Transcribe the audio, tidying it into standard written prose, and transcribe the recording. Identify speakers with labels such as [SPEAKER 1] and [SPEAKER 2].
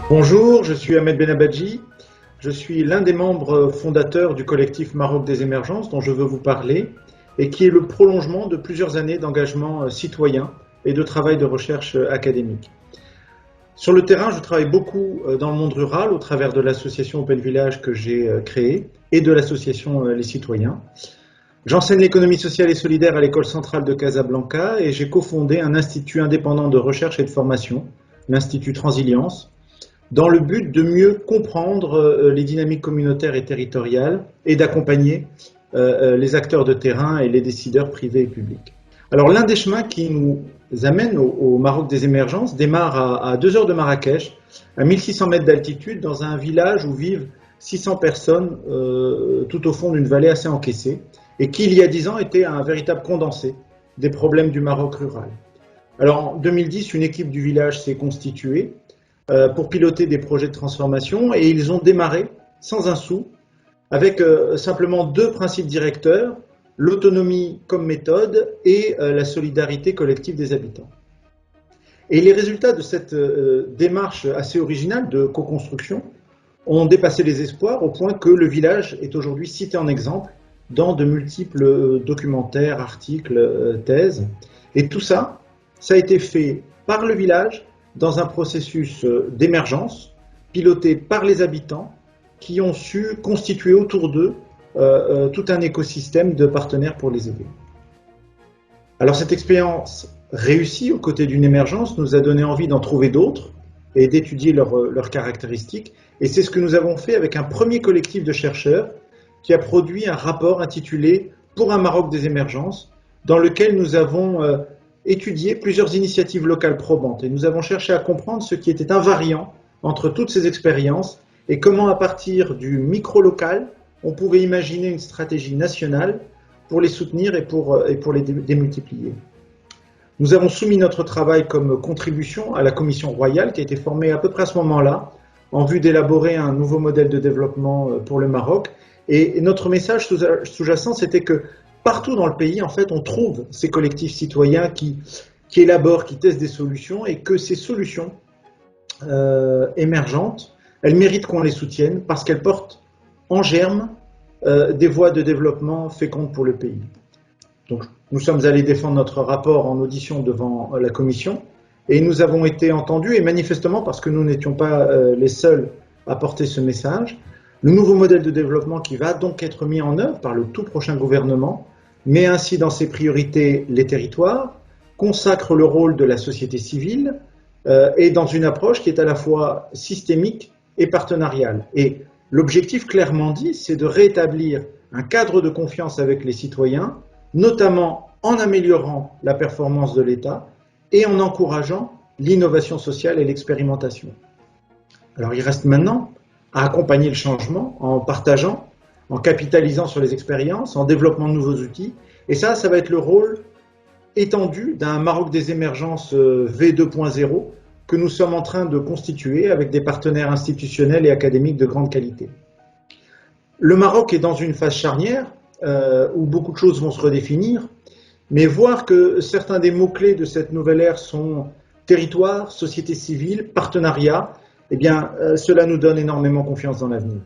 [SPEAKER 1] Bonjour, je suis Ahmed Benabadji. Je suis l'un des membres fondateurs du collectif Maroc des émergences dont je veux vous parler et qui est le prolongement de plusieurs années d'engagement citoyen et de travail de recherche académique. Sur le terrain, je travaille beaucoup dans le monde rural au travers de l'association Open Village que j'ai créée et de l'association Les Citoyens. J'enseigne l'économie sociale et solidaire à l'école centrale de Casablanca et j'ai cofondé un institut indépendant de recherche et de formation, l'Institut Transilience, dans le but de mieux comprendre les dynamiques communautaires et territoriales et d'accompagner les acteurs de terrain et les décideurs privés et publics. Alors l'un des chemins qui nous amène au Maroc des émergences démarre à 2 heures de Marrakech, à 1600 mètres d'altitude, dans un village où vivent 600 personnes tout au fond d'une vallée assez encaissée et qui, il y a 10 ans, était un véritable condensé des problèmes du Maroc rural. Alors en 2010, une équipe du village s'est constituée pour piloter des projets de transformation et ils ont démarré sans un sou avec simplement 2 principes directeurs, l'autonomie comme méthode et la solidarité collective des habitants. Et les résultats de cette démarche assez originale de co-construction ont dépassé les espoirs au point que le village est aujourd'hui cité en exemple dans de multiples documentaires, articles, thèses. Et tout ça, ça a été fait par le village dans un processus d'émergence piloté par les habitants qui ont su constituer autour d'eux tout un écosystème de partenaires pour les aider. Alors cette expérience réussie aux côtés d'une émergence nous a donné envie d'en trouver d'autres et d'étudier leurs caractéristiques. Et c'est ce que nous avons fait avec un premier collectif de chercheurs qui a produit un rapport intitulé « Pour un Maroc des émergences » dans lequel nous avons étudié plusieurs initiatives locales probantes et nous avons cherché à comprendre ce qui était invariant entre toutes ces expériences et comment à partir du micro-local on pouvait imaginer une stratégie nationale pour les soutenir et pour les démultiplier. Nous avons soumis notre travail comme contribution à la commission royale qui a été formée à peu près à ce moment-là en vue d'élaborer un nouveau modèle de développement pour le Maroc. Et notre message sous-jacent, c'était que partout dans le pays, en fait, on trouve ces collectifs citoyens qui élaborent, qui testent des solutions et que ces solutions émergentes, elles méritent qu'on les soutienne parce qu'elles portent en germe des voies de développement fécondes pour le pays. Donc, nous sommes allés défendre notre rapport en audition devant la commission et nous avons été entendus et manifestement parce que nous n'étions pas les seuls à porter ce message, le nouveau modèle de développement qui va donc être mis en œuvre par le tout prochain gouvernement met ainsi dans ses priorités les territoires, consacre le rôle de la société civile et dans une approche qui est à la fois systémique et partenariale. Et l'objectif clairement dit, c'est de rétablir un cadre de confiance avec les citoyens, notamment en améliorant la performance de l'État et en encourageant l'innovation sociale et l'expérimentation. Alors il reste maintenant à accompagner le changement en partageant, en capitalisant sur les expériences, en développant de nouveaux outils. Et ça va être le rôle étendu d'un Maroc des émergences V2.0 que nous sommes en train de constituer avec des partenaires institutionnels et académiques de grande qualité. Le Maroc est dans une phase charnière où beaucoup de choses vont se redéfinir, mais voir que certains des mots-clés de cette nouvelle ère sont territoire, société civile, partenariat, eh bien, cela nous donne énormément confiance dans l'avenir.